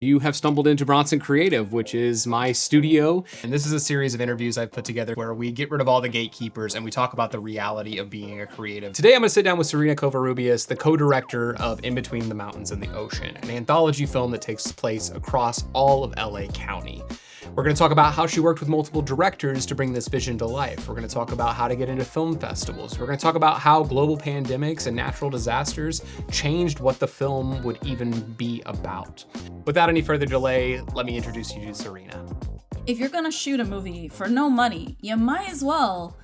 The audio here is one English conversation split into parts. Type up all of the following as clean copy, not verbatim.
You have stumbled into Bronson Creative, which is my studio. And this is a series of interviews I've put together where we get rid of all the gatekeepers and we talk about the reality of being a creative. Today, I'm going to sit down with Seriina Covarrubias, the co-director of In Between the Mountains and the Ocean, an anthology film that takes place across all of LA County. We're going to talk about how she worked with multiple directors to bring this vision to life. We're going to talk about how to get into film festivals. We're going to talk about how global pandemics and natural disasters changed what the film would even be about. Without any further delay, let me introduce you to Seriina. If you're going to shoot a movie for no money, you might as well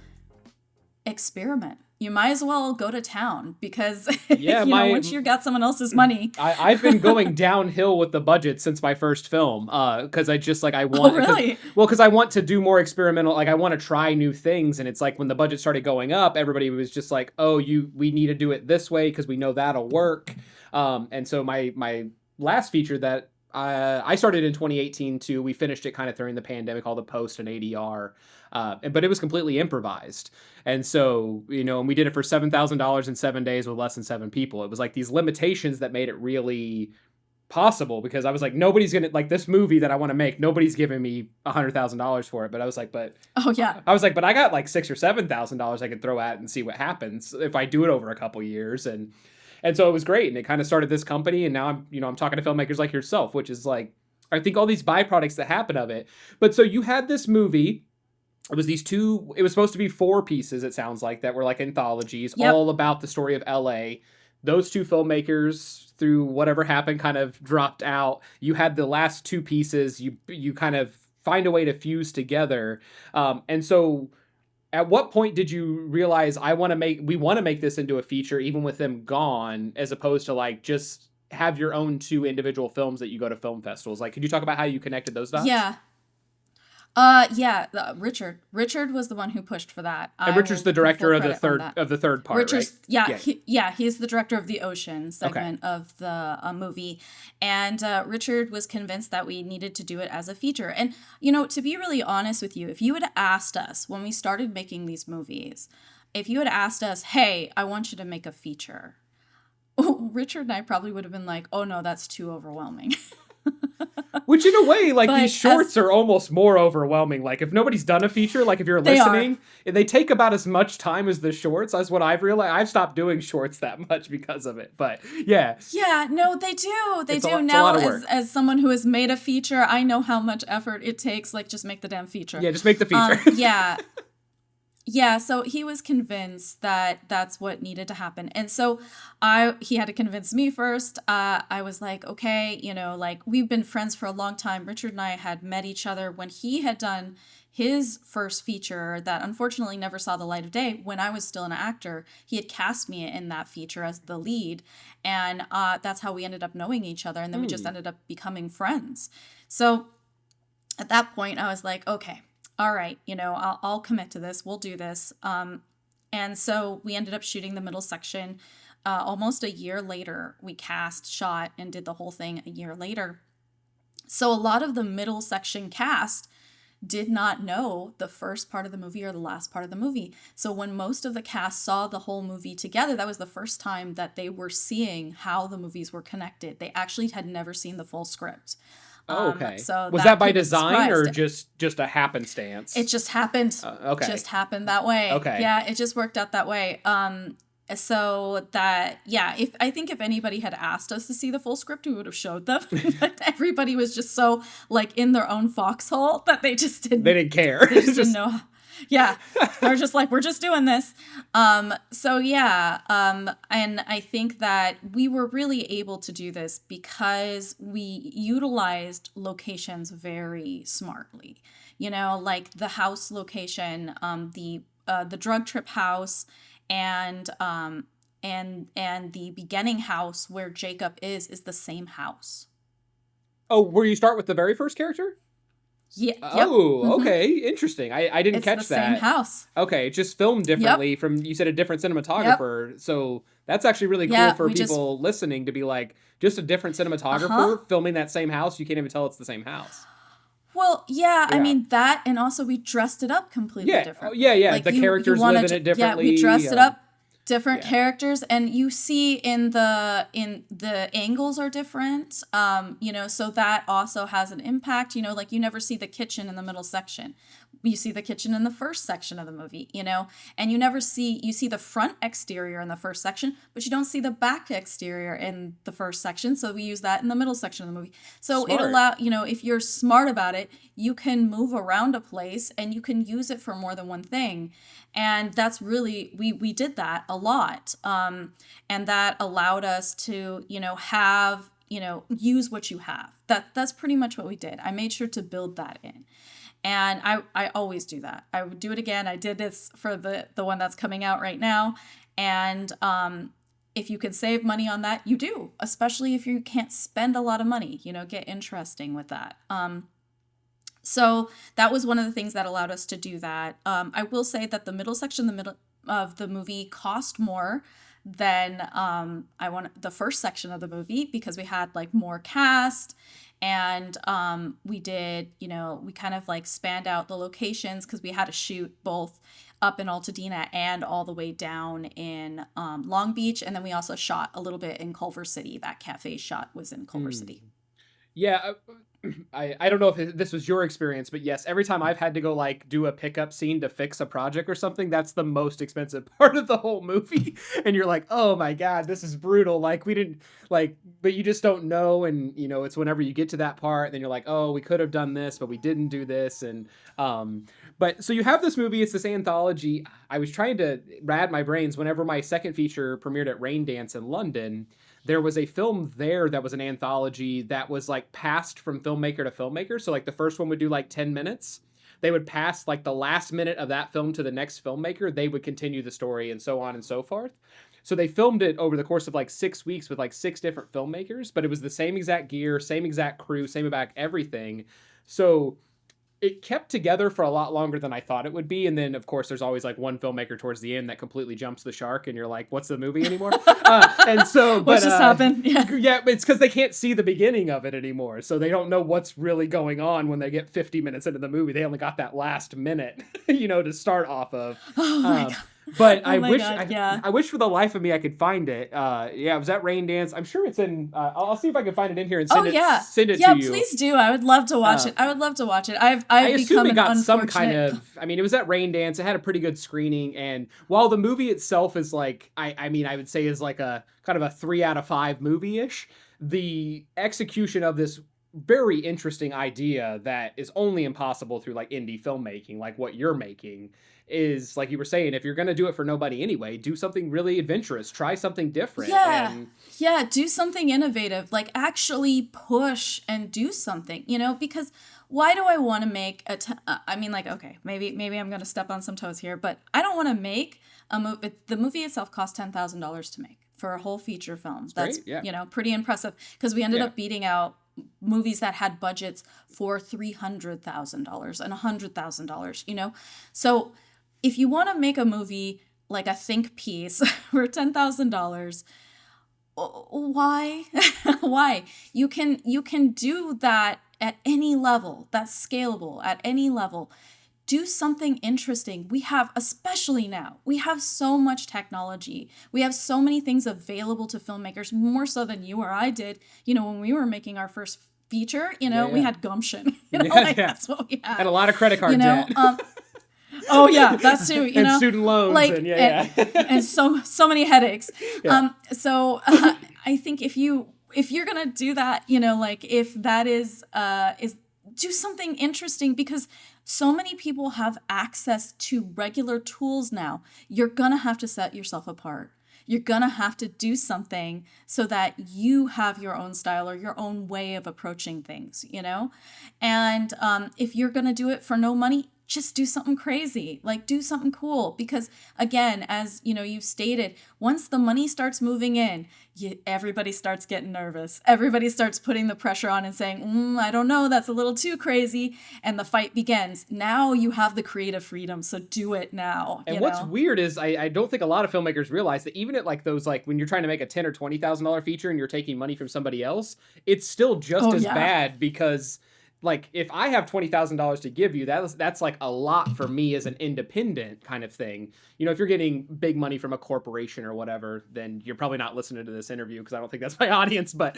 experiment. You might as well go to town because once you got someone else's money. I've been going downhill with the budget since my first film because I just I want. Oh, really? Because I want to do more experimental. I want to try new things, and it's like when the budget started going up, everybody was just like, "Oh, we need to do it this way because we know that'll work." And so my last feature that I started in 2018 too. We finished it kind of during the pandemic, all the post and ADR, but it was completely improvised. And so, and we did it for $7,000 in 7 days with less than 7 people. It was like these limitations that made it really possible because I was like, nobody's going to this movie that I want to make. Nobody's giving me $100,000 for it. But I was like, but I got like $6,000 or $7,000 I could throw at it and see what happens if I do it over a couple years. And so it was great. And it kind of started this company. And now I'm talking to filmmakers like yourself, which is I think all these byproducts that happen of it. But so you had this movie. It was it was supposed to be 4 pieces, it sounds like, that were like anthologies, all about the story of LA. Those 2 filmmakers, through whatever happened, kind of dropped out. You had the last 2 pieces, you kind of find a way to fuse together. And so at what point did you realize we want to make this into a feature, even with them gone, as opposed to just have your own 2 individual films that you go to film festivals? Could you talk about how you connected those dots? Yeah. Richard. Richard was the one who pushed for that. And Richard's the director of the third part, Richard's, right? He's the director of the Ocean segment of the movie. And Richard was convinced that we needed to do it as a feature. And, to be really honest with you, if you had asked us when we started making these movies, if you had asked us, hey, I want you to make a feature, Richard and I probably would have been like, oh no, that's too overwhelming. Which in a way, these shorts are almost more overwhelming. If nobody's done a feature, if you're listening, they take about as much time as the shorts. That's what I've realized. I've stopped doing shorts that much because of it. But yeah. Yeah, no, they do. They do. Now, as someone who has made a feature, I know how much effort it takes. Just make the damn feature. Yeah, just make the feature. Yeah. Yeah, so he was convinced that that's what needed to happen. And so he had to convince me first. I was like, okay, we've been friends for a long time. Richard and I had met each other when he had done his first feature that unfortunately never saw the light of day. When I was still an actor, he had cast me in that feature as the lead. And that's how we ended up knowing each other. And then we just ended up becoming friends. So at that point, I was like, okay. All right, I'll commit to this. We'll do this. And so we ended up shooting the middle section almost a year later. We cast, shot, and did the whole thing a year later. So a lot of the middle section cast did not know the first part of the movie or the last part of the movie. So when most of the cast saw the whole movie together, that was the first time that they were seeing how the movies were connected. They actually had never seen the full script. Oh, okay. So was that by design or just a happenstance? It just happened. Okay. Just happened that way. Okay. Yeah, it just worked out that way. So that, I think if anybody had asked us to see the full script, we would have showed them. But everybody was just so in their own foxhole that they just didn't. They didn't care. They just didn't know. Yeah, they're just we're just doing this. And I think that we were really able to do this because we utilized locations very smartly. The house location, the drug trip house, and the beginning house where Jacob is the same house. Oh, where you start with the very first character? Yeah. Oh, okay. Interesting. I didn't catch that. It's the same house. Okay, just filmed differently from, you said, a different cinematographer. Yep. So that's actually really cool for people listening to be just a different cinematographer filming that same house. You can't even tell it's the same house. Well, yeah. I mean that, and also we dressed it up completely different. Yeah. The characters live in it differently. Yeah, we dressed it up. different Yeah. characters, and you see in the angles are different, so that also has an impact. Like you never see the kitchen in the middle section, you see the kitchen in the first section of the movie, and you see the front exterior in the first section, but you don't see the back exterior in the first section, so we use that in the middle section of the movie. So it Smart. allow if you're smart about it, you can move around a place and you can use it for more than one thing. And that's really, we did that a lot, and that allowed us to have use what you have. That's pretty much what we did. I made sure to build that in. And I always do that. I would do it again. I did this for the one that's coming out right now. And if you can save money on that, you do, especially if you can't spend a lot of money, get interesting with that. So that was one of the things that allowed us to do that. I will say that the middle section, the middle of the movie, cost more than the first section of the movie, because we had like more cast, and we did, we kind of like spanned out the locations because we had to shoot both up in Altadena and all the way down in Long Beach, and then we also shot a little bit in Culver City. That cafe shot was in Culver City. Yeah, I don't know if this was your experience, but yes, every time I've had to go like do a pickup scene to fix a project or something, that's the most expensive part of the whole movie. And you're like, oh my God, this is brutal. Like we didn't like, but you just don't know. And it's whenever you get to that part, then you're like, oh, we could have done this, but we didn't do this. And, but so you have this movie, it's this anthology. I was trying to rad my brains whenever my second feature premiered at Rain Dance in London. There was a film there that was an anthology that was like passed from filmmaker to filmmaker. So like the first one would do like 10 minutes. They would pass like the last minute of that film to the next filmmaker. They would continue the story and so on and so forth. So they filmed it over the course of like 6 weeks with like 6 different filmmakers, but it was the same exact gear, same exact crew, same exact everything. So it kept together for a lot longer than I thought it would be. And then, of course, there's always like one filmmaker towards the end that completely jumps the shark, and you're like, "What's the movie anymore?" And so, what just happened? Yeah, it's because they can't see the beginning of it anymore, so they don't know what's really going on when they get 50 minutes into the movie. They only got that last minute, to start off of. Oh my God. But Oh I my wish, God, yeah. I wish for the life of me I could find it. Yeah, it was at Rain Dance. I'm sure it's in. I'll see if I can find it in here and send send it yeah, to you. please do. I would love to watch it. I would love to watch it. I assume become it got an some kind unfortunate. of. I mean, it was at Rain Dance. It had a pretty good screening, and while the movie itself is like, I mean, I would say is like a kind of a 3 out of 5 movie-ish. The execution of this very interesting idea that is only impossible through like indie filmmaking, like what you're making, is like you were saying, if you're going to do it for nobody anyway, do something really adventurous, try something different. Yeah. And Yeah, do something innovative. Like actually push and do something, because why do I want to make I mean, like, okay, maybe I'm going to step on some toes here, but I don't want to make a movie. The movie itself cost $10,000 to make for a whole feature film. That's great, yeah. pretty impressive, because we ended Yeah. up beating out movies that had budgets for $300,000 and $100,000, So if you want to make a movie like a think piece for $10,000, why? Why? You can do that at any level. That's scalable at any level. Do something interesting. We have, especially now, we have so much technology. We have so many things available to filmmakers, more so than you or I did, when we were making our first feature, we had gumption. That's what we had. And a lot of credit card debt. Oh yeah, that's too. And student loans, like, and so many headaches. Yeah. So I think if you're gonna do that, like if that is do something interesting, because so many people have access to regular tools now. You're gonna have to set yourself apart. You're gonna have to do something so that you have your own style or your own way of approaching things, And if you're gonna do it for no money, just do something crazy, like do something cool. Because again, as you've stated, once the money starts moving in, everybody starts getting nervous. Everybody starts putting the pressure on and saying, I don't know, that's a little too crazy. And the fight begins. Now you have the creative freedom, so do it now. And what's weird is I don't think a lot of filmmakers realize that even at like those, like when you're trying to make a $10,000 or $20,000 feature and you're taking money from somebody else, it's still just as bad, because like if I have $20,000 to give you, that's like a lot for me as an independent kind of thing. You know, if you're getting big money from a corporation or whatever, then you're probably not listening to this interview because I don't think that's my audience. But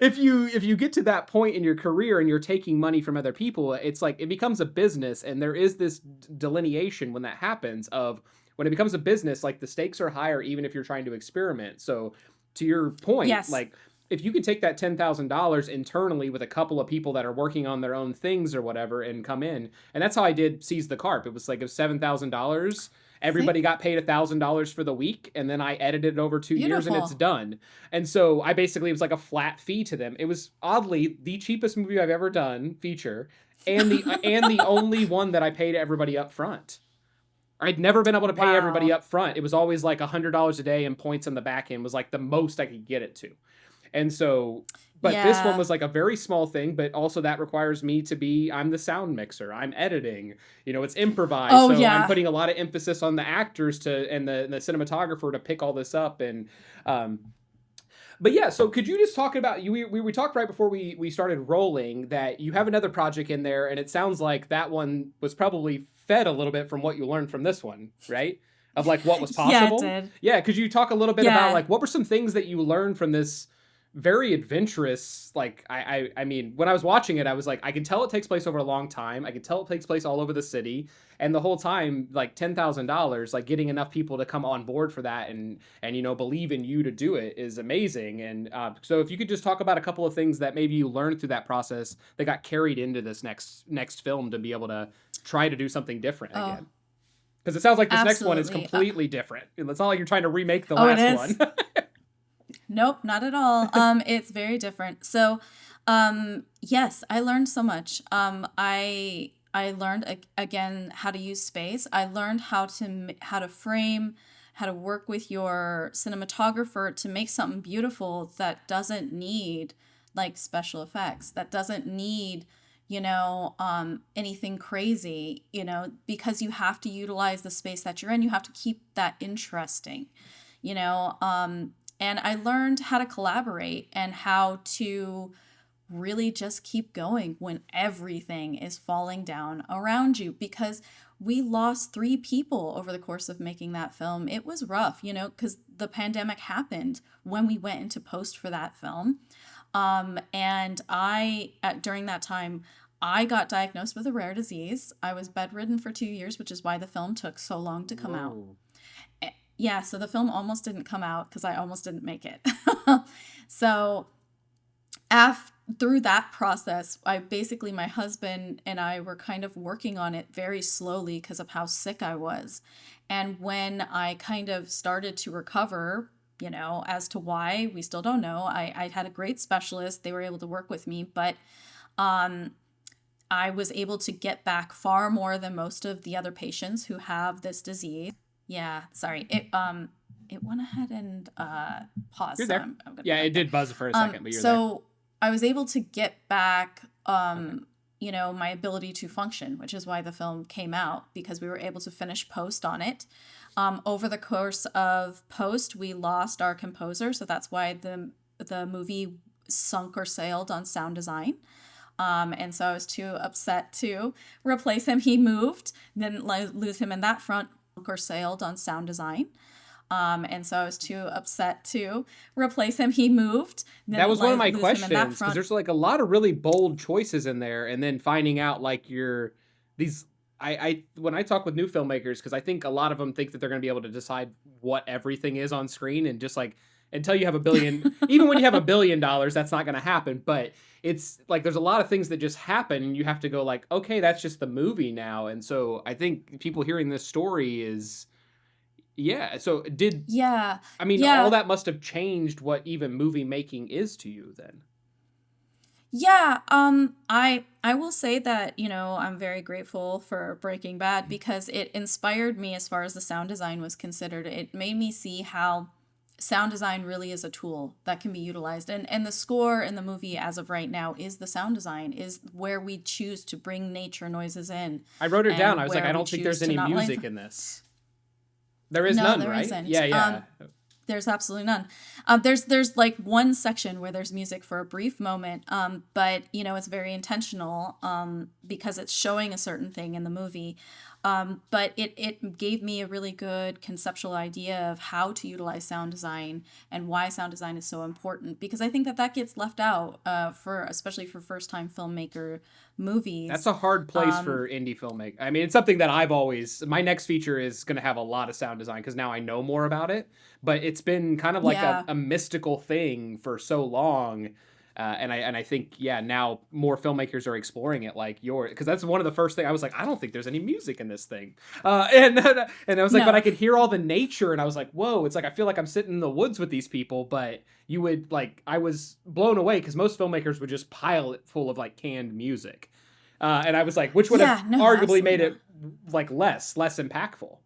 if you get to that point in your career and you're taking money from other people, it's like it becomes a business, and there is this delineation when that happens of when it becomes a business, like the stakes are higher even if you're trying to experiment. So to your point, Yes. like if you could take that $10,000 internally with a couple of people that are working on their own things or whatever and come in, and that's how I did Seize the Carp. It was like, it was $7,000. See? Everybody got paid $1,000 for the week, and then I edited it over 2 years, and it's Beautiful. done. And so I basically, it was like a flat fee to them. It was oddly the cheapest movie I've ever done, feature, and the only one that I paid everybody up front. I'd never been able to pay everybody Wow. up front. It was always like $100 a day, and points on the back end was like the most I could get it to. And so, but this one Yeah. was like a very small thing, but also that requires me to be, I'm the sound mixer, I'm editing, you know, it's improvised. Oh So I'm yeah. putting a lot of emphasis on the actors to, and the cinematographer to pick all this up. And, but yeah, so could you just talk about, we talked right before we started rolling that you have another project in there, and it sounds like that one was probably fed a little bit from what you learned from this one, right? Of like what was Yeah, it possible. did. Yeah, could you talk a little bit about Yeah. like what were some things that you learned from this very adventurous, like I mean, when I was watching it, I was like, I can tell it takes place over a long time. I can tell it takes place all over the city, and the whole time, like $10,000, like getting enough people to come on board for that, and you know, believe in you to do it is amazing. And so if you could just talk about a couple of things that maybe you learned through that process that got carried into this next film to be able to try to do something different Oh, again. Because it sounds like this next one is absolutely. completely different. It's not like you're trying to remake the Oh, it last one. is. Nope, not at all. It's very different. So, yes, I learned so much. I learned again how to use space. I learned how to frame, how to work with your cinematographer to make something beautiful that doesn't need like special effects, that doesn't need, anything crazy, because you have to utilize the space that you're in. You have to keep that interesting, you know. And I learned how to collaborate and how to really just keep going when everything is falling down around you, because we lost 3 people over the course of making that film. It was rough, because the pandemic happened when we went into post for that film. And during that time, I got diagnosed with a rare disease. I was bedridden for 2 years, which is why the film took so long to come out. Whoa. Yeah, so the film almost didn't come out because I almost didn't make it. So through that process, my husband and I were kind of working on it very slowly because of how sick I was. And when I kind of started to recover, as to why, we still don't know. I had a great specialist. They were able to work with me, but um, I was able to get back far more than most of the other patients who have this disease. Yeah, sorry. It went ahead and paused, You're so there. I'm gonna go Yeah, it back there. did buzz for a second, but you're there. So I was able to get back, Okay. my ability to function, which is why the film came out, because we were able to finish post on it. Over the course of post, we lost our composer, so that's why the movie sunk or sailed on sound design. And so I was too upset to replace him. He moved, didn't lose him in that front, or sailed on sound design. And so I was too upset to replace him. He moved, That didn't was one of my lose him in that questions because front. there's like a lot of really bold choices in there, and then finding out like these. I when I talk with new filmmakers, because I think a lot of them think that they're going to be able to decide what everything is on screen, and just like until you have a billion, even when you have $1 billion, that's not going to happen. But it's like there's a lot of things that just happen, and you have to go like, okay, that's just the movie now. And so I think people hearing this story is, yeah. So Yeah, I mean, all yeah, that must have changed what even movie making is to you then. yeah. I will say that, I'm very grateful for Breaking Bad because it inspired me as far as the sound design was considered. It made me see how sound design really is a tool that can be utilized. And the score in the movie as of right now is the sound design, is where we choose to bring nature noises in I wrote it down. I and was like, where I we don't think choose there's to any not like music in this. There is no, none, there right? isn't. Yeah, yeah. There's absolutely none. There's like one section where there's music for a brief moment, but you know it's very intentional because it's showing a certain thing in the movie. But it gave me a really good conceptual idea of how to utilize sound design and why sound design is so important. Because I think that that gets left out for especially for first time filmmaker That's movies. a hard place Um, for indie filmmaking. I mean, it's something that I've always. My next feature is going to have a lot of sound design because now I know more about it. But it's been kind of like yeah, a mystical thing for so long, and I think yeah now more filmmakers are exploring it like your because that's one of the first things I was like I don't think there's any music in this thing, and I was like but I no, could hear all the nature and I was like whoa it's like I feel like I'm sitting in the woods with these people but you would like I was blown away because most filmmakers would just pile it full of like canned music. And I was like, which would have yeah, no, arguably absolutely made not. it like less impactful.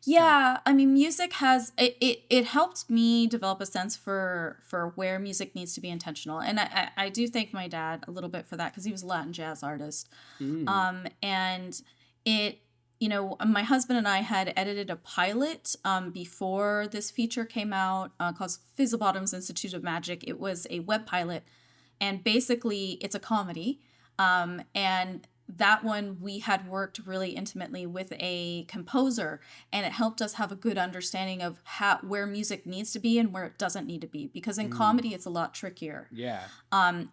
So Yeah, I mean, music has it helped me develop a sense for where music needs to be intentional, and I do thank my dad a little bit for that because he was a Latin jazz artist, mm, and it you know my husband and I had edited a pilot before this feature came out called Fizzle Bottom's Institute of Magic. It was a web pilot, and basically it's a comedy, and that one we had worked really intimately with a composer, and it helped us have a good understanding of how where music needs to be and where it doesn't need to be because in mm, comedy it's a lot trickier. yeah.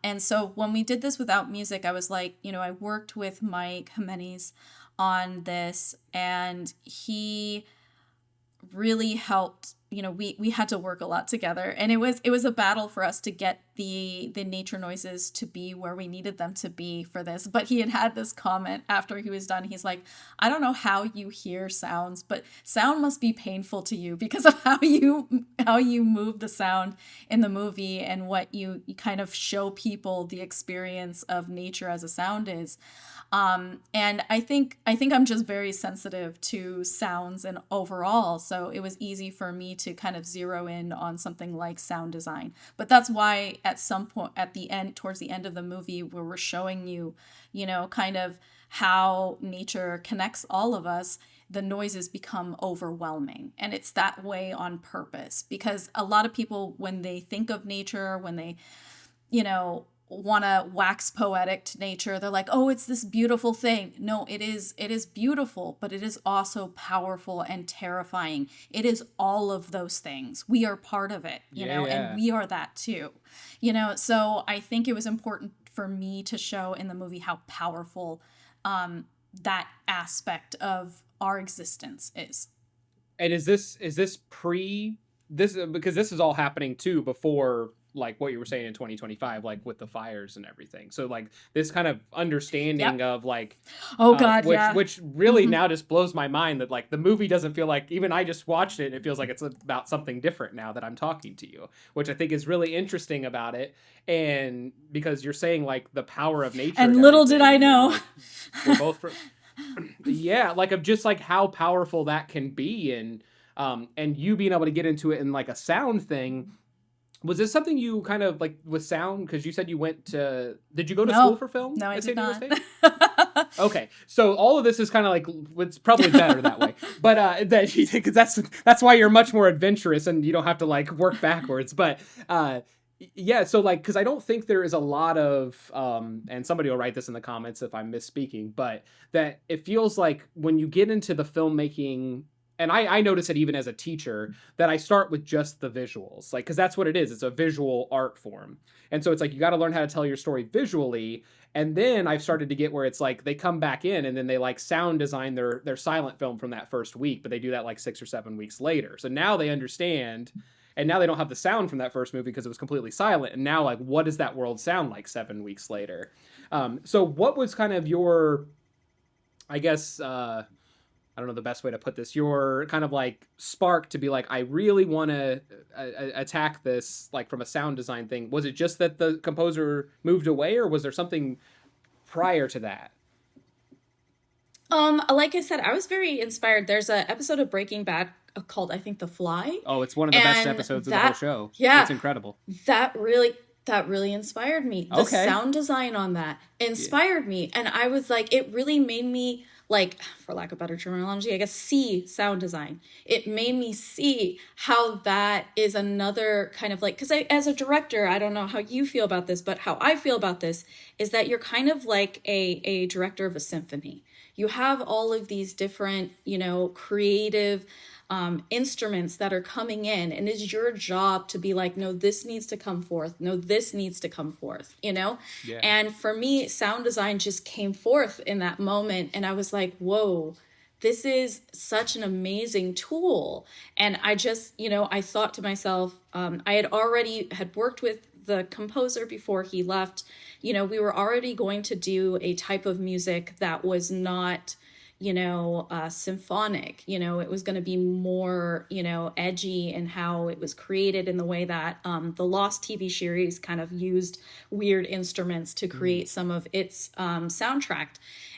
And so when we did this without music, I was like, you know, I worked with Mike Jimenez on this, and he really helped. You know, we had to work a lot together, and it was a battle for us to get the nature noises to be where we needed them to be for this. But he had this comment after he was done. He's like, I don't know how you hear sounds, but sound must be painful to you because of how you move the sound in the movie and what you kind of show people the experience of nature as a sound is. And I think I'm just very sensitive to sounds and overall, so it was easy for me to kind of zero in on something like sound design. But that's why at some point at the end, towards the end of the movie, where we're showing you, you know, kind of how nature connects all of us, the noises become overwhelming. And it's that way on purpose because a lot of people, when they think of nature, when they you know, want to wax poetic to nature. They're like, "Oh, it's this beautiful thing." No, it is beautiful, but it is also powerful and terrifying. It is all of those things. We are part of it, you Yeah, know, and yeah. we are that too. You know, so I think it was important for me to show in the movie how powerful that aspect of our existence is. And is this pre this because this is all happening too before like what you were saying in 2025 like with the fires and everything. So like this kind of Yep. understanding of like Oh God, which yeah. which really Hmm. now just blows my mind that like the movie doesn't feel like even I just watched it and it feels like it's about something different now that I'm talking to you, which I think is really interesting about it. And because you're saying like the power of nature and And little did I everything and know. like we're both from yeah like of just like how powerful that can be and you being able to get into it in like a sound thing was this something you kind of like with sound because you said you went to did you go to school No, for film no, I at did San Diego not. State? Okay, so all of this is kind of like it's probably better that way, but that because that's why you're much more adventurous and you don't have to like work backwards. But uh, yeah, so like because I don't think there is a lot of and somebody will write this in the comments if I'm misspeaking, but that it feels like when you get into the filmmaking. And I notice it even as a teacher that I start with just the visuals, like because that's what it is. It's a visual art form, and so it's like you got to learn how to tell your story visually, and then I've started to get where it's like they come back in and then they like sound design their silent film from that first week, but they do that like 6 or 7 weeks later. So now they understand, and now they don't have the sound from that first movie because it was completely silent. And now like what does that world sound like 7 weeks later? So what was kind of your, I guess I don't know the best way to put this. Your kind of like spark to be like, I really want to attack this like from a sound design thing. Was it just that the composer moved away, or was there something prior to that? Like I said, I was very inspired. There's a episode of Breaking Bad called I think The Fly, Oh, it's one of the best and episodes of the whole that show. yeah, It's incredible. that really inspired me. The Okay. sound design on that Yeah. inspired me, and I was like, it really made me like, for lack of better terminology, I guess, see sound design. It made me see how that is another kind of like, because as a director, I don't know how you feel about this, but how I feel about this is that you're kind of like a director of a symphony. You have all of these different, creative instruments that are coming in, and it's your job to be like, no, this needs to come forth. No, this needs to come forth, Yeah. And for me, sound design just came forth in that moment. And I was like, whoa, this is such an amazing tool. And I just, I thought to myself, I had worked with the composer before he left. We were already going to do a type of music that was not symphonic. It was going to be more, edgy in how it was created, in the way that the Lost TV series kind of used weird instruments to create some of its soundtrack.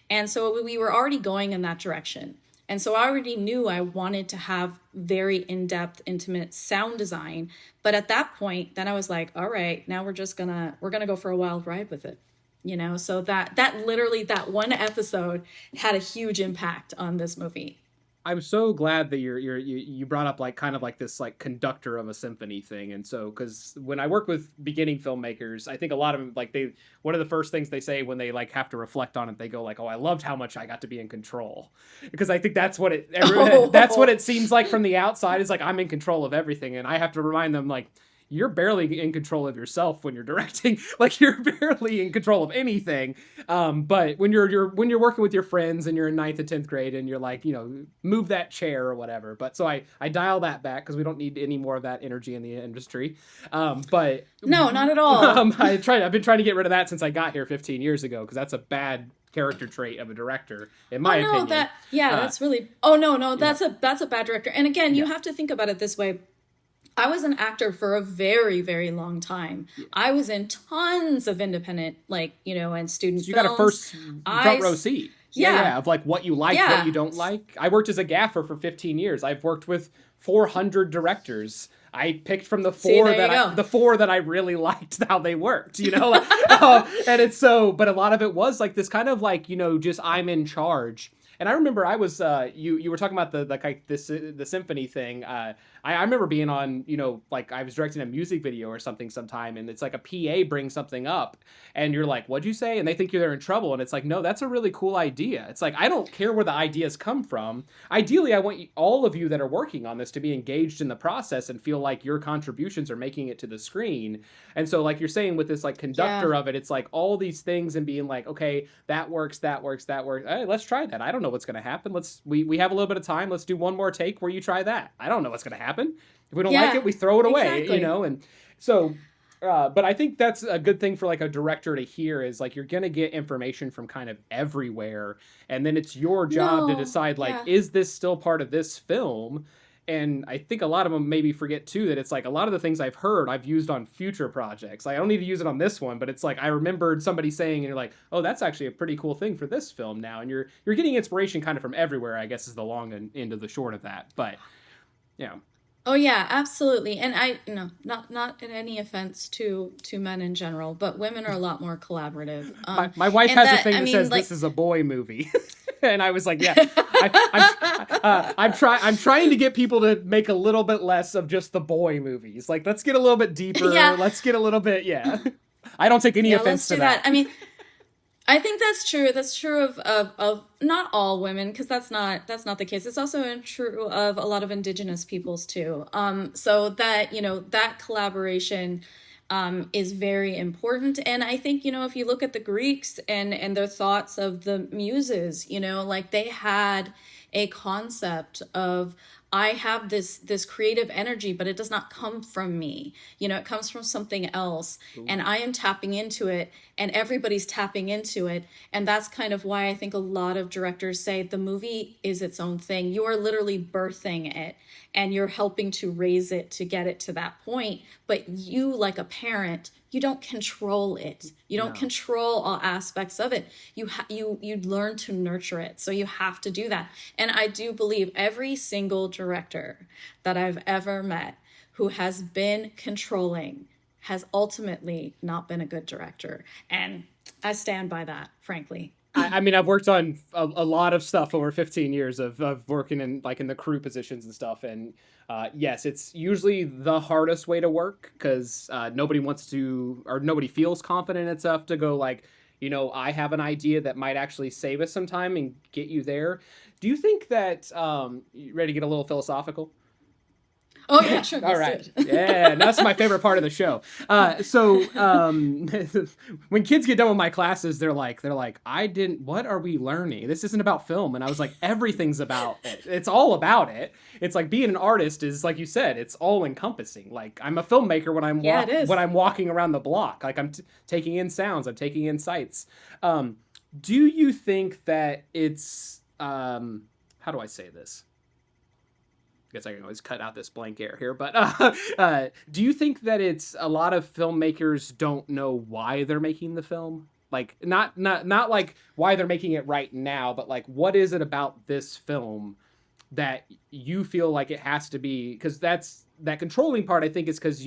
And so we were already going in that direction. And so I already knew I wanted to have very in-depth, intimate sound design. But at that point, then I was like, all right, now we're gonna go for a wild ride with it. So that literally, that one episode had a huge impact on this movie. I'm so glad that you brought up like kind of like this like conductor of a symphony thing. And so, because when I work with beginning filmmakers, I think a lot of them, like, one of the first things they say when they like have to reflect on it, they go like, oh, I loved how much I got to be in control. Because I think that's what that's what it seems like from the outside, is like, I'm in control of everything. And I have to remind them, like, you're barely in control of yourself when you're directing. Like, you're barely in control of anything. But when you're working with your friends and you're in 9th and 10th grade and you're like, move that chair or whatever. But so I dial that back because we don't need any more of that energy in the industry. But no, not at all. I've been trying to get rid of that since I got here 15 years ago, because that's a bad character trait of a director, in my opinion. That's really. Oh no, that's a bad director. And again, you have to think about it this way. I was an actor for a very, very long time. I was in tons of independent, and student films. You got a first front row seat. Yeah, of like what you like, what you don't like. I worked as a gaffer for 15 years. I've worked with 400 directors. I picked from the four that I really liked how they worked, and it's so, but a lot of it was like this kind of like, just I'm in charge. And I remember I was you were talking about the symphony thing. I remember being on, like I was directing a music video or something sometime, and it's like a PA brings something up and you're like, what'd you say? And they think they're in trouble. And it's like, no, that's a really cool idea. It's like, I don't care where the ideas come from. Ideally, I want all of you that are working on this to be engaged in the process and feel like your contributions are making it to the screen. And so like you're saying with this like conductor of it, it's like all these things and being like, okay, that works. Hey, let's try that. I don't know what's going to happen. We have a little bit of time. Let's do one more take where you try that. I don't know what's going to happen. If we don't like it, we throw it away, exactly. And so, but I think that's a good thing for like a director to hear, is like, you're going to get information from kind of everywhere. And then it's your job to decide, like, is this still part of this film? And I think a lot of them maybe forget too, that it's like a lot of the things I've heard, I've used on future projects. Like, I don't need to use it on this one, but it's like, I remembered somebody saying, and you're like, oh, that's actually a pretty cool thing for this film now. And you're getting inspiration kind of from everywhere, I guess, is the long end of the short of that. But yeah. Oh yeah, absolutely. And I, not in any offense to men in general, but women are a lot more collaborative. My wife has a thing that says, like, this is a boy movie. And I was like, yeah, I'm trying to get people to make a little bit less of just the boy movies. Like, let's get a little bit deeper. Let's get a little bit. I don't take any offense to that. I mean, I think that's true. That's true of not all women, because that's not the case. It's also true of a lot of indigenous peoples too. So that, that collaboration is very important. And I think, if you look at the Greeks and their thoughts of the muses, like they had a concept of, I have this creative energy, but it does not come from me. It comes from something else. Ooh. And I am tapping into it, and everybody's tapping into it. And that's kind of why I think a lot of directors say the movie is its own thing. You are literally birthing it, and you're helping to raise it to get it to that point. But you, like a parent, you don't control it. You don't control all aspects of it. You learn to nurture it. So you have to do that. And I do believe every single director that I've ever met who has been controlling has ultimately not been a good director. And I stand by that, frankly. I mean, I've worked on a lot of stuff over 15 years of working in like in the crew positions and stuff. And yes, it's usually the hardest way to work because nobody wants to, or nobody feels confident enough to go like, I have an idea that might actually save us some time and get you there. Do you think that, you ready to get a little philosophical? Oh yeah, sure, All let's do right. it. Yeah, and that's my favorite part of the show. When kids get done with my classes, they're like, I didn't. What are we learning? This isn't about film, and I was like, everything's about it. It's all about it. It's like being an artist is like you said. It's all encompassing. Like I'm a filmmaker when Yeah, it when is. I'm walking around the block. Like I'm taking in sounds. I'm taking in sights. Um, do you think that it's how do I say this? Guess I can always cut out this blank air here, but do you think that it's a lot of filmmakers don't know why they're making the film? Like not like why they're making it right now, but like what is it about this film that you feel like it has to be? Because that controlling part. I think is because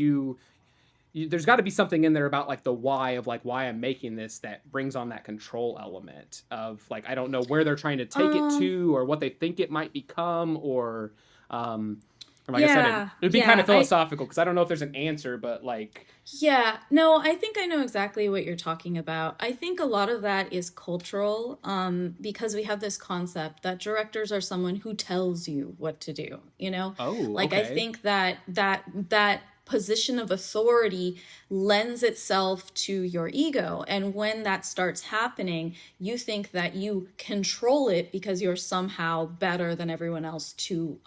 there's got to be something in there about like the why of like why I'm making this that brings on that control element of like I don't know where they're trying to take it Um, to or what they think it might become um or like I said yeah, it'd be kind yeah. of philosophical because I don't know if there's an answer but like Yeah, no, I think I know exactly what you're talking about. I think a lot of that is cultural, because we have this concept that directors are someone who tells you what to do, you know? oh Like I okay think that position of authority lends itself to your ego. And when that starts happening, you think that you control it because you're somehow better than everyone else to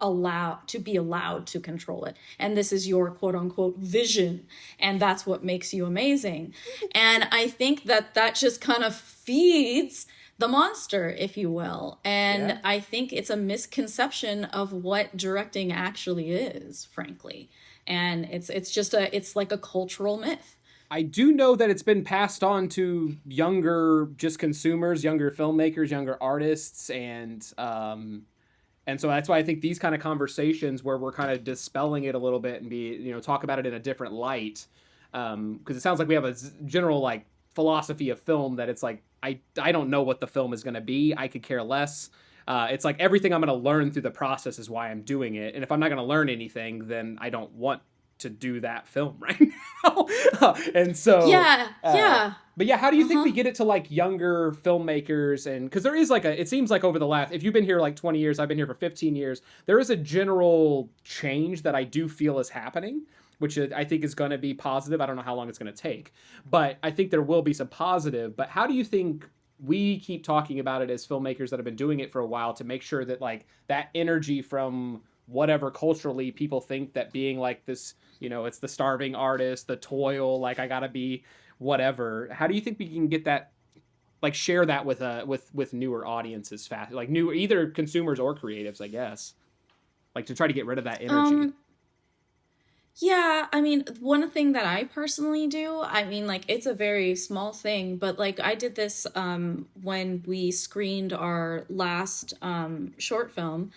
be allowed to control it. And this is your quote unquote vision. And that's what makes you amazing. And I think that that just kind of feeds the monster, if you will. yeah. And I think it's a misconception of what directing actually is, frankly. And it's like a cultural myth. I do know that it's been passed on to younger just consumers, younger filmmakers, younger artists, and so that's why I think these kind of conversations where we're kind of dispelling it a little bit and talk about it in a different light, because it sounds like we have a general like philosophy of film that it's like I don't know what the film is going to be. I could care less. It's like everything I'm going to learn through the process is why I'm doing it, and if I'm not going to learn anything, then I don't want to do that film right now. And so, Yeah, yeah. but yeah, how do you think Uh-huh. we get it to like younger filmmakers? And because there is like it seems like over the last, if you've been here like 20 years, I've been here for 15 years, there is a general change that I do feel is happening, which I think is going to be positive. I don't know how long it's going to take, but I think there will be some positive. But how do you think we keep talking about it as filmmakers that have been doing it for a while to make sure that like that energy from whatever culturally people think that being like this, it's the starving artist, the toil, like I gotta be whatever. How do you think we can get that, like share that with newer audiences fast, like new either consumers or creatives, I guess, like to try to get rid of that energy? Um, Yeah, I mean, one thing that I personally do, I mean, like, it's a very small thing, but like, I did this when we screened our last short film.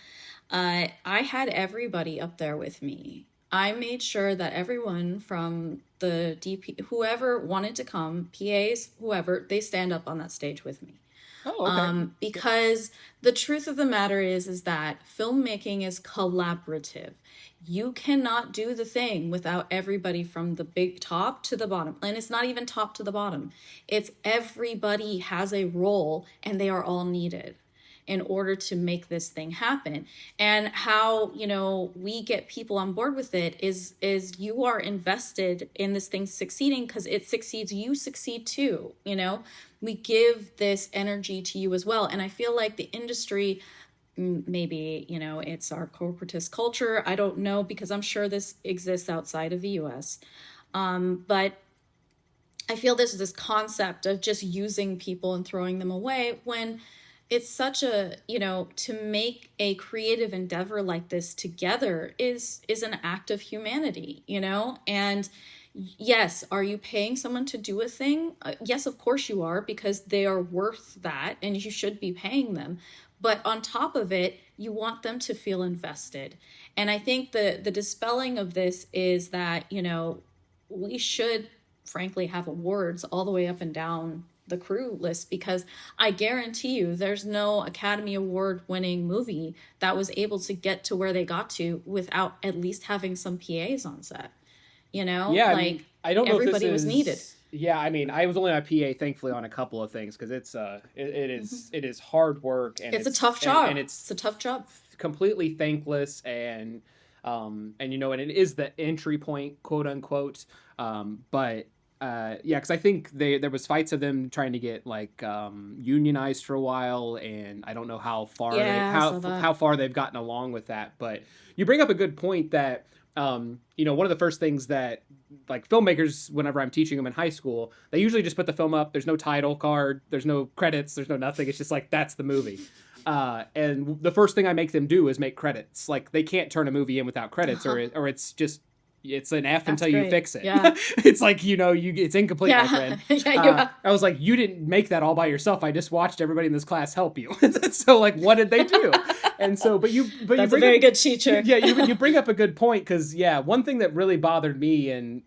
I had everybody up there with me. I made sure that everyone from the DP, whoever wanted to come, PAs, whoever, they stand up on that stage with me. Oh, okay. Because the truth of the matter is that filmmaking is collaborative. You cannot do the thing without everybody from the big top to the bottom. And it's not even top to the bottom. It's everybody has a role and they are all needed in order to make this thing happen. And how, we get people on board with it is you are invested in this thing succeeding because it succeeds, you succeed too. We give this energy to you as well. And I feel like the industry, maybe, it's our corporatist culture. I don't know, because I'm sure this exists outside of the US. But I feel there's this concept of just using people and throwing them away when it's such a, to make a creative endeavor like this together is an act of humanity. And yes, are you paying someone to do a thing? Yes, of course you are, because they are worth that and you should be paying them. But on top of it, you want them to feel invested. And I think the dispelling of this is that, we should frankly have awards all the way up and down the crew list, because I guarantee you there's no Academy Award winning movie that was able to get to where they got to without at least having some PAs on set. You know, Yeah, I mean, like I don't know if this everybody was needed. is. Yeah, I mean, I was only on PA, thankfully, on a couple of things because it is hard work and It's a tough job. It's a tough job. completely thankless and you know, and it is the entry point, quote unquote. But yeah, because I think there was fights of them trying to get like unionized for a while, and I don't know how far Yeah, I saw that. how far they've gotten along with that. But you bring up a good point that you know, one of the first things that like filmmakers, whenever I'm teaching them in high school, they usually just put the film up. There's no title card, there's no credits, there's no nothing. It's just like that's the movie. And the first thing I make them do is make credits. Like they can't turn a movie in without credits, or it's just it's an F That's until you great. fix it. Yeah. It's like, you know, it's incomplete, my Yeah. friend. Yeah, yeah. I was like, you didn't make that all by yourself. I just watched everybody in this class help you. So like, what did they do? And so, but you That's a bring very up, good teacher. yeah, you bring up a good point because yeah, one thing that really bothered me, and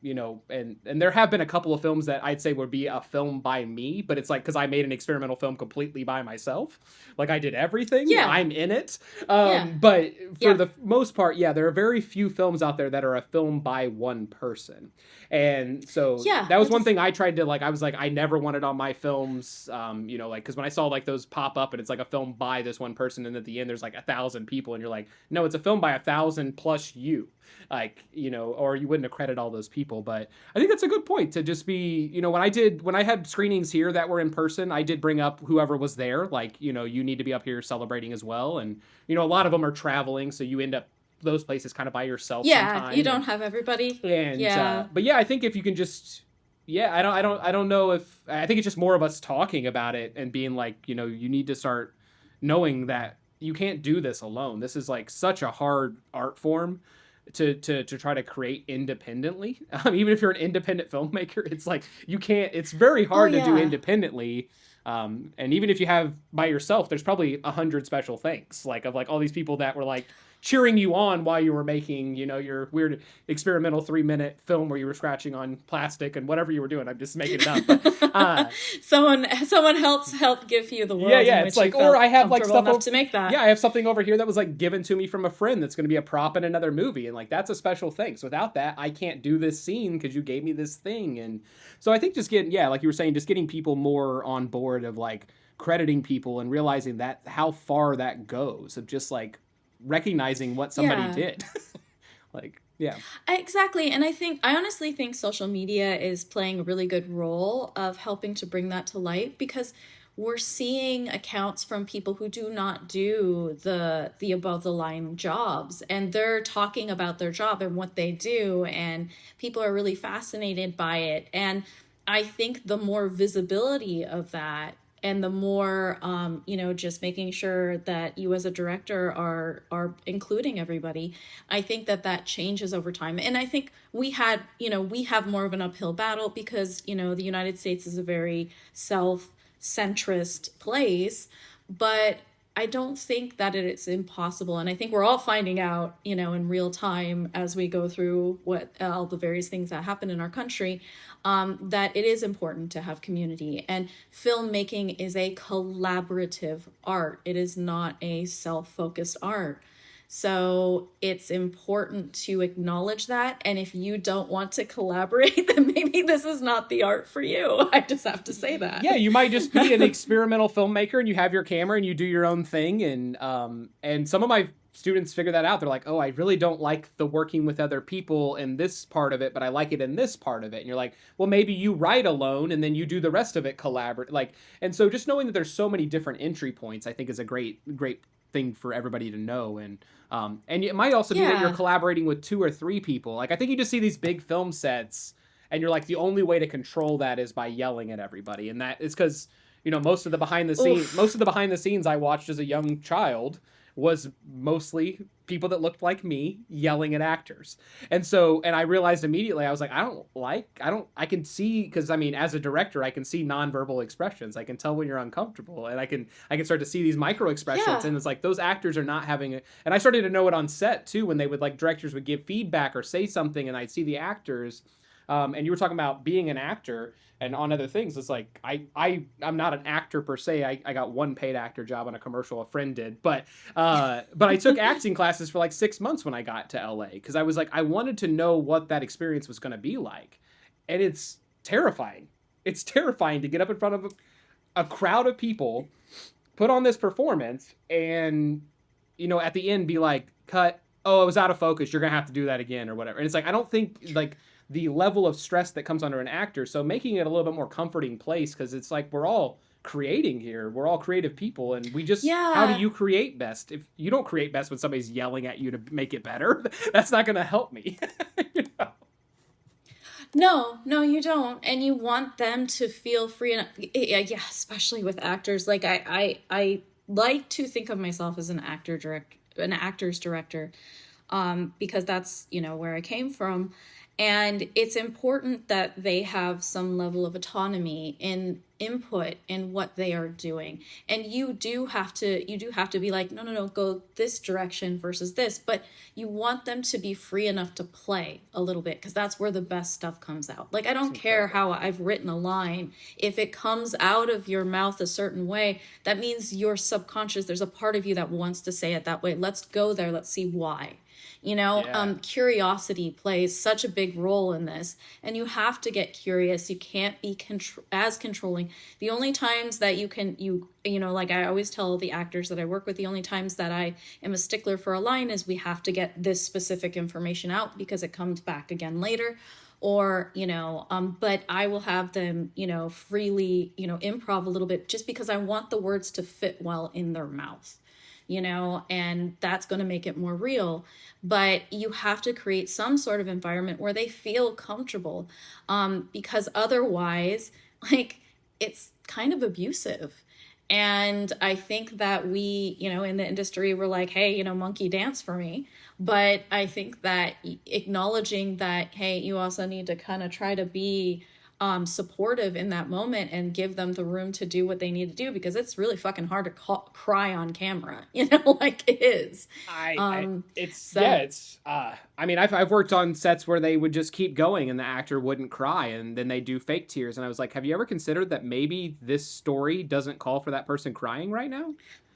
you know, and there have been a couple of films that I'd say would be a film by me, but it's like because I made an experimental film completely by myself, like I did everything, Yeah. I'm in it. Yeah. But for Yeah. the most part, yeah, there are very few films out there that are a film by one person, and so Yeah. that was one That's thing I tried to like. I was like, I never wanted on my films, you know, like because when I saw like those pop up and it's like a film by this one person, and at the end there's like 1,000 people, and you're like, no, it's a film by 1,000 plus you, like, you know, or you wouldn't accredit all those people. But I think that's a good point to just be, you know, when I had screenings here that were in person, I did bring up whoever was there, like, you know, you need to be up here celebrating as well, and you know, a lot of them are traveling, so you end up those places kind of by yourself yeah. You sometime. don't have everybody. And Yeah. but yeah, I think if you can just yeah, I don't know if I think it's just more of us talking about it and being like, you know, you need to start knowing that you can't do this alone. This is like such a hard art form to try to create independently. Even if you're an independent filmmaker, it's like you can't. It's very Oh hard to do yeah. independently. And even if you have by yourself, there's probably 100 special things like of like all these people that were like cheering you on while you were making, you know, your weird experimental 3-minute film where you were scratching on plastic and whatever you were doing. I'm just making it up. But, someone help give you the world yeah, yeah. in It's which you like, or felt I have like comfortable stuff. enough to make that. Yeah, I have something over here that was like given to me from a friend that's going to be a prop in another movie, and like that's a special thing. So without that, I can't do this scene because you gave me this thing. And so I think just getting, yeah, like you were saying, just getting people more on board of like crediting people and realizing that how far that goes of just like recognizing what somebody Yeah. did. Like, yeah. Exactly. And I honestly think social media is playing a really good role of helping to bring that to light, because we're seeing accounts from people who do not do the above the line jobs, and they're talking about their job and what they do, and people are really fascinated by it. And I think the more visibility of that, and the more just making sure that you as a director are including everybody, I think that changes over time. And I think we have more of an uphill battle because the United States is a very self-centrist place, but I don't think that it's impossible. And I think we're all finding out, in real time as we go through what all the various things that happen in our country, that it is important to have community. And filmmaking is a collaborative art. It is not a self-focused art. So it's important to acknowledge that. And if you don't want to collaborate, then maybe this is not the art for you. I just have to say that. Yeah, you might just be an experimental filmmaker and you have your camera and you do your own thing. And some of my students figure that out. They're like, oh, I really don't like the working with other people in this part of it, but I like it in this part of it. And you're like, well, maybe you write alone and then you do the rest of it collaborate. Like, and so just knowing that there's so many different entry points, I think is a great thing for everybody to know. And it might also be that you're Yeah. collaborating with 2 or 3 people. Like I think you just see these big film sets and you're like, the only way to control that is by yelling at everybody. And that is because, you know, most of the behind the scenes I watched as a young child was mostly people that looked like me yelling at actors. And so, and I realized immediately, I was like, I can see, because I mean, as a director, I can see nonverbal expressions. I can tell when you're uncomfortable, and I can start to see these micro expressions. Yeah. And it's like, those actors are not having it. And I started to know it on set too, when they would like, directors would give feedback or say something, and I'd see the actors And you were talking about being an actor and on other things. It's like I'm not an actor per se. I got one paid actor job on a commercial a friend did, but I took acting classes for like 6 months when I got to LA because I was like I wanted to know what that experience was going to be like, and it's terrifying. It's terrifying to get up in front of a crowd of people, put on this performance, and at the end be like, cut. Oh, it was out of focus. You're gonna have to do that again or whatever. And it's like I don't think like the level of stress that comes under an actor. So making it a little bit more comforting place because it's like we're all creating here. We're all creative people, and we just how do Yeah. you create best? If you don't create best when somebody's yelling at you to make it better, that's not gonna help me. you know? No, no, you don't. And you want them to feel free enough. Yeah, yeah, especially with actors. Like I like to think of myself as an actor's director, because that's, where I came from. And it's important that they have some level of autonomy in input in what they are doing. And you do have to be like, no, no, no, go this direction versus this. But you want them to be free enough to play a little bit because that's where the best stuff comes out. Like, I It's don't care incredible. how I've written a line. If it comes out of your mouth a certain way, that means your subconscious, there's a part of you that wants to say it that way. Let's go there. Let's see why. Yeah. Curiosity plays such a big role in this, and you have to get curious. You can't be as controlling. The only times that like I always tell the actors that I work with, the only times that I am a stickler for a line is we have to get this specific information out because it comes back again later. Or, but I will have them, freely, improv a little bit just because I want the words to fit well in their mouth, and that's going to make it more real. But you have to create some sort of environment where they feel comfortable, because otherwise, like, it's kind of abusive. And I think that we, in the industry, we're like, hey, monkey dance for me. But I think that acknowledging that, hey, you also need to kind of try to be supportive in that moment and give them the room to do what they need to do because it's really fucking hard to cry on camera, like it is. I it's yeah, So, it's I mean I've worked on sets where they would just keep going and the actor wouldn't cry and then they do fake tears and I was like, have you ever considered that maybe this story doesn't call for that person crying right now?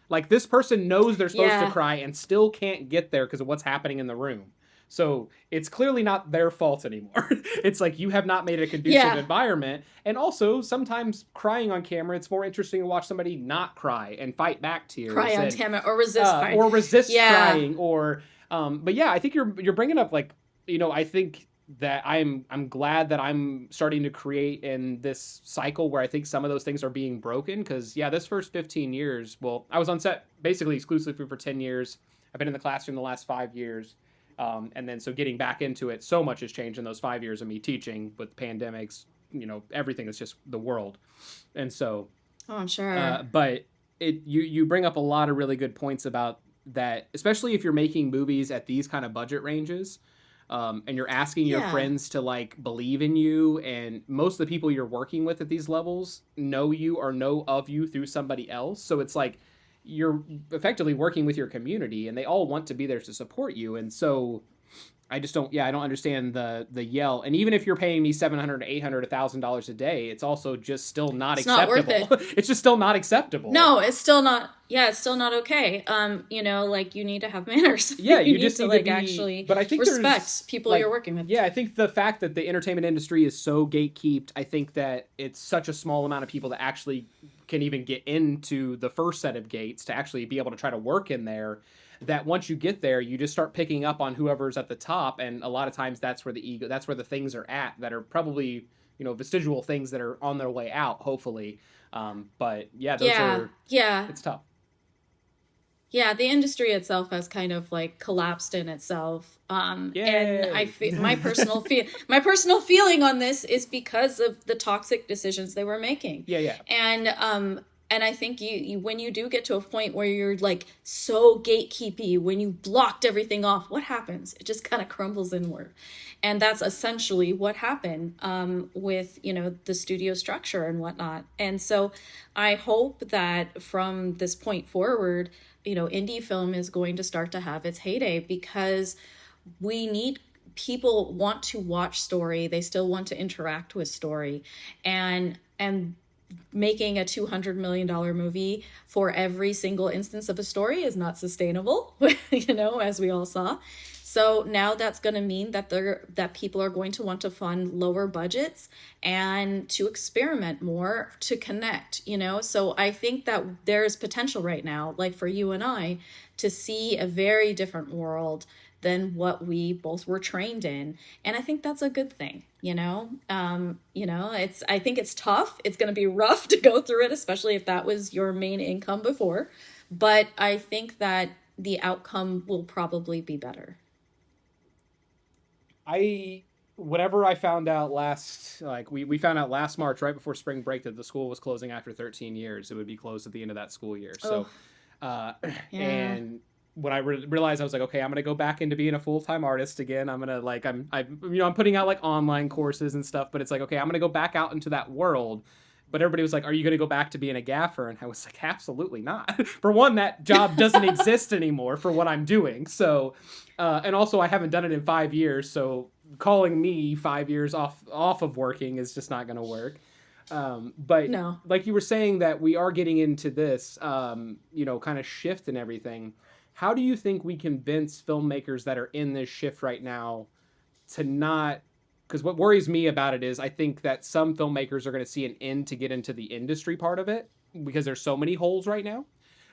Like this person knows they're supposed to yeah, cry and still can't get there because of what's happening in the room. So it's clearly not their fault anymore. It's like you have not made a conducive yeah, environment. And also, sometimes crying on camera, it's more interesting to watch somebody not cry and fight back cry tears on and camera or resist crying. or resist Yeah, crying or but yeah, I think you're bringing up like I think that I'm glad that I'm starting to create in this cycle where I think some of those things are being broken because yeah, this first 15 years, well, I was on set basically exclusively for 10 years. I've been in the classroom the last 5 years. And then so getting back into it, so much has changed in those 5 years of me teaching with pandemics, everything is just the world. And so oh, I'm sure. but you bring up a lot of really good points about that, especially if you're making movies at these kind of budget ranges, and you're asking your Yeah, friends to like believe in you, and most of the people you're working with at these levels know you or know of you through somebody else. So it's like you're effectively working with your community, and they all want to be there to support you. And so I just don't. Yeah, I don't understand the yell. And even if you're paying me $700, $800, $1,000 a day, it's also just still not it's not worth acceptable. it. It's just still not acceptable. No, it's still not. Yeah, it's still not okay. Like you need to have manners. Yeah, You you need just to need to like be. actually But I think there's respect people you're like, working with. yeah, I think the fact that the entertainment industry is so gatekept, I think that it's such a small amount of people that actually can even get into the first set of gates to actually be able to try to work in there. That once you get there, you just start picking up on whoever's at the top, and a lot of times that's where the ego, that's where the things are at that are probably vestigial things that are on their way out, hopefully. But yeah, those Yeah, are yeah. it's tough. Yeah, the industry itself has kind of like collapsed in itself. And Yay! my personal feeling on this is because of the toxic decisions they were making. Yeah, yeah. And I think you when you do get to a point where you're like so gatekeepy, when you blocked everything off, what happens? It just kind of crumbles inward. And that's essentially what happened, with, the studio structure and whatnot. And so I hope that from this point forward, indie film is going to start to have its heyday because we need people want to watch story, they still want to interact with story, and making a $200 million movie for every single instance of a story is not sustainable, as we all saw. So now that's going to mean that people are going to want to fund lower budgets and to experiment more, to connect, So I think that there's potential right now, like for you and I, to see a very different world than what we both were trained in. And I think that's a good thing, I think it's tough. It's going to be rough to go through it, especially if that was your main income before. But I think that the outcome will probably be better. Whenever I found out we found out last March, right before spring break, that the school was closing after 13 years. It would be closed at the end of that school year. So, Oh, yeah. and when I realized, I was like, okay, I'm gonna go back into being a full-time artist again. I'm gonna I'm putting out like online courses and stuff, but it's like, okay, I'm gonna go back out into that world. But everybody was like, are you going to go back to being a gaffer? And I was like, absolutely not. For one, that job doesn't exist anymore for what I'm doing. So, and also I haven't done it in 5 years. So calling me 5 years off of working is just not going to work. But No. like you were saying, that we are getting into this, kind of shift and everything. How do you think we convince filmmakers that are in this shift right now to not, because what worries me about it is I think that some filmmakers are going to see an end to get into the industry part of it because there's so many holes right now.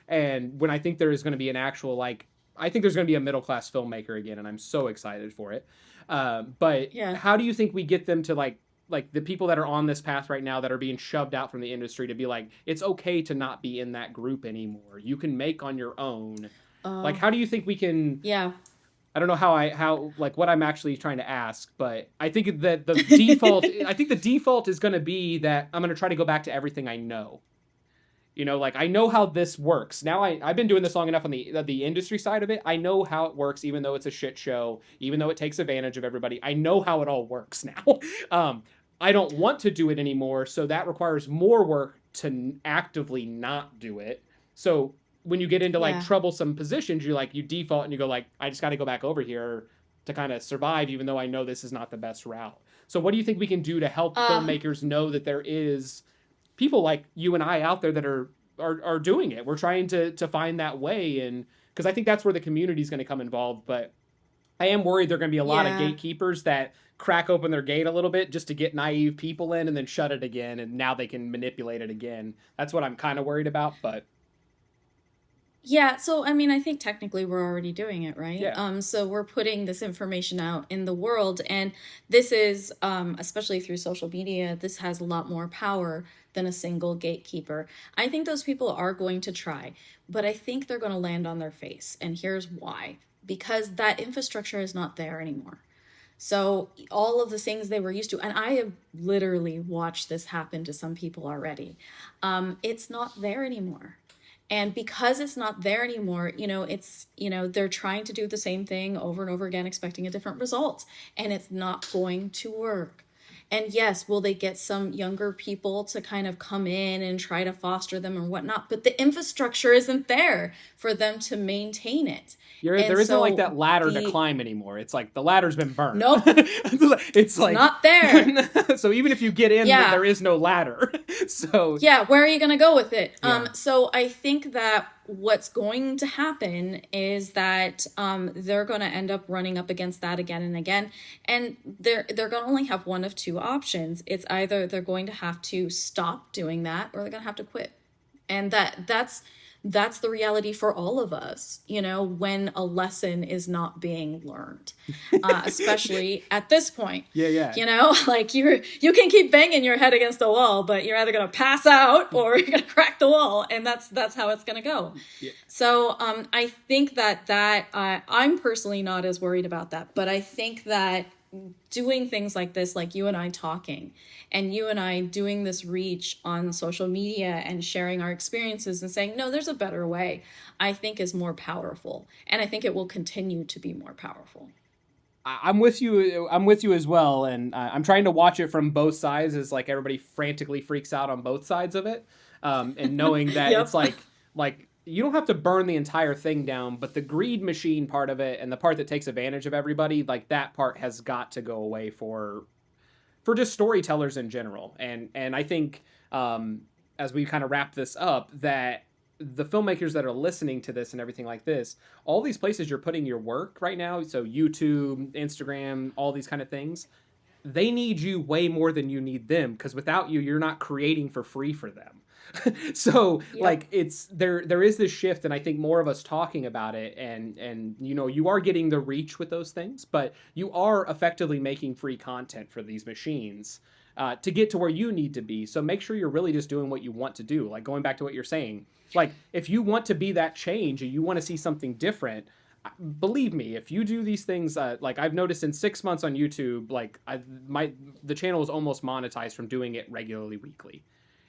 And when I think there is going to be an actual, I think there's going to be a middle-class filmmaker again, and I'm so excited for it. But Yeah. how do you think we get them to like the people that are on this path right now that are being shoved out from the industry to be like, it's okay to not be in that group anymore. You can make on your own. Uh, How do you think we can, yeah. I don't know how what I'm actually trying to ask, but I think that the default is going to be that I'm going to try to go back to everything I know. I know how this works. Now I've been doing this long enough on the industry side of it. I know how it works, even though it's a shit show, even though it takes advantage of everybody. I know how it all works now. I don't want to do it anymore, so that requires more work to actively not do it. So when you get into Yeah. troublesome positions, you default and you go I just got to go back over here to kind of survive, even though I know this is not the best route. So what do you think we can do to help Um, filmmakers know that there is people like you and I out there that are doing it? We're trying to find that way, and because I think that's where the community is going to come involved. But I am worried there are going to be a lot of yeah. gatekeepers that crack open their gate a little bit just to get naive people in and then shut it again, and now they can manipulate it again. That's what I'm kind of worried about. But Yeah, so I mean, I think technically we're already doing it, right? yeah. So we're putting this information out in the world, and this is, especially through social media, this has a lot more power than a single gatekeeper. I think those people are going to try, but I think they're going to land on their face, and here's why. Because that infrastructure is not there anymore. So all of the things they were used to, and I have literally watched this happen to some people already, it's not there anymore. And because it's not there anymore, they're trying to do the same thing over and over again, expecting a different result. And it's not going to work. And yes, will they get some younger people to kind of come in and try to foster them and whatnot? But the infrastructure isn't there for them to maintain it. And There isn't so that ladder to the climb anymore. It's like the ladder's been burned. nope, It's it's not there. so even if you get in, Yeah. there is no ladder. So Yeah, where are you going to go with it? yeah. So I think that what's going to happen is that they're going to end up running up against that again and again, and they're going to only have one of two options. It's either they're going to have to stop doing that, or they're going to have to quit, and that's the reality for all of us, when a lesson is not being learned, especially at this point. Yeah. Like you can keep banging your head against the wall, but you're either going to pass out or you're going to crack the wall. And that's how it's going to go. Yeah. So I think that I'm personally not as worried about that, but I think that doing things like this, like you and I talking, and you and I doing this reach on social media and sharing our experiences and saying, no, there's a better way, I think is more powerful. And I think it will continue to be more powerful. I'm with you. I'm with you as well, and I'm trying to watch it from both sides. As everybody frantically freaks out on both sides of it, and knowing that Yep. it's like you don't have to burn the entire thing down, but the greed machine part of it and the part that takes advantage of everybody, like that part has got to go away for just storytellers in general. And I think as we kind of wrap this up, that the filmmakers that are listening to this and everything like this, all these places you're putting your work right now, so YouTube, Instagram, all these kind of things, they need you way more than you need them, because without you, you're not creating for free for them. So Yep. like it's there is this shift, and I think more of us talking about it, and you know, you are getting the reach with those things, but you are effectively making free content for these machines to get to where you need to be. So make sure you're really just doing what you want to do, like going back to what you're saying, like if you want to be that change and you want to see something different, believe me, if you do these things, like I've noticed in 6 months on YouTube, like the channel is almost monetized from doing it regularly weekly.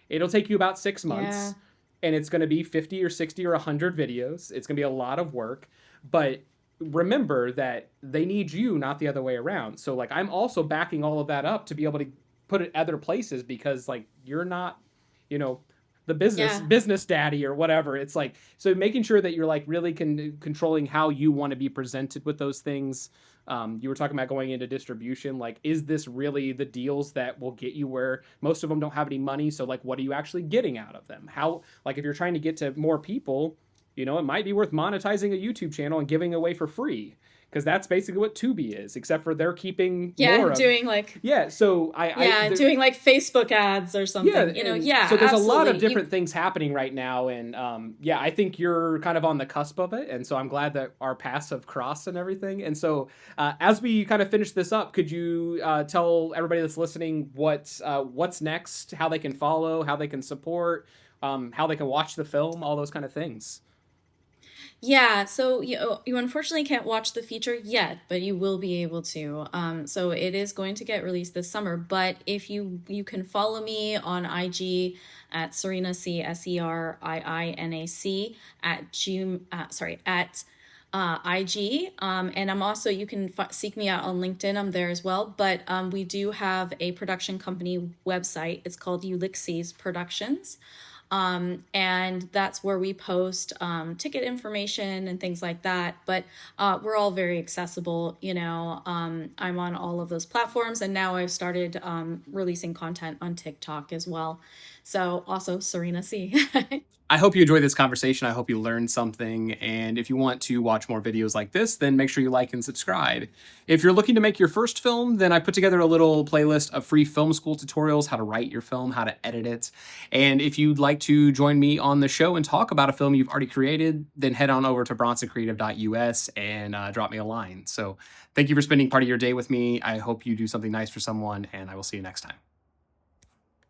It'll take you about six Yeah. months, and it's going to be 50 or 60 or 100 videos. It's going to be a lot of work, but remember that they need you, not the other way around. So like I'm also backing all of that up to be able to put it other places, because like you're not, you know, the business Yeah. business daddy or whatever. It's like, so making sure that you're like really controlling how you want to be presented with those things. You were talking about going into distribution, like is this really the deals that will get you where most of them don't have any money? So like what are you actually getting out of them? How, like if you're trying to get to more people, you know, it might be worth monetizing a YouTube channel and giving away for free, because that's basically what Tubi is, except for they're keeping Yeah, more of. doing like Yeah, so yeah, doing like Facebook ads or yeah, something. and Yeah, so there's a lot of absolutely. You different things happening right now, and yeah, I think you're kind of on the cusp of it, and so I'm glad that our paths have crossed and everything. And so, as we kind of finish this up, could you tell everybody that's listening what's next, how they can follow, how they can support, how they can watch the film, all those kind of things. Yeah, so you unfortunately can't watch the feature yet, but you will be able to. So it is going to get released this summer. But if you can follow me on IG at Seriina C Seriinac at IG. And I'm also, you can seek me out on LinkedIn. I'm there as well. But we do have a production company website. It's called Ulysses Productions. And that's where we post ticket information and things like that. But we're all very accessible. I'm on all of those platforms, and now I've started releasing content on TikTok as well. So also Seriina C. I hope you enjoyed this conversation. I hope you learned something. And if you want to watch more videos like this, then make sure you like and subscribe. If you're looking to make your first film, then I put together a little playlist of free film school tutorials, how to write your film, how to edit it. And if you'd like to join me on the show and talk about a film you've already created, then head on over to bronsoncreative.us and drop me a line. So thank you for spending part of your day with me. I hope you do something nice for someone, and I will see you next time.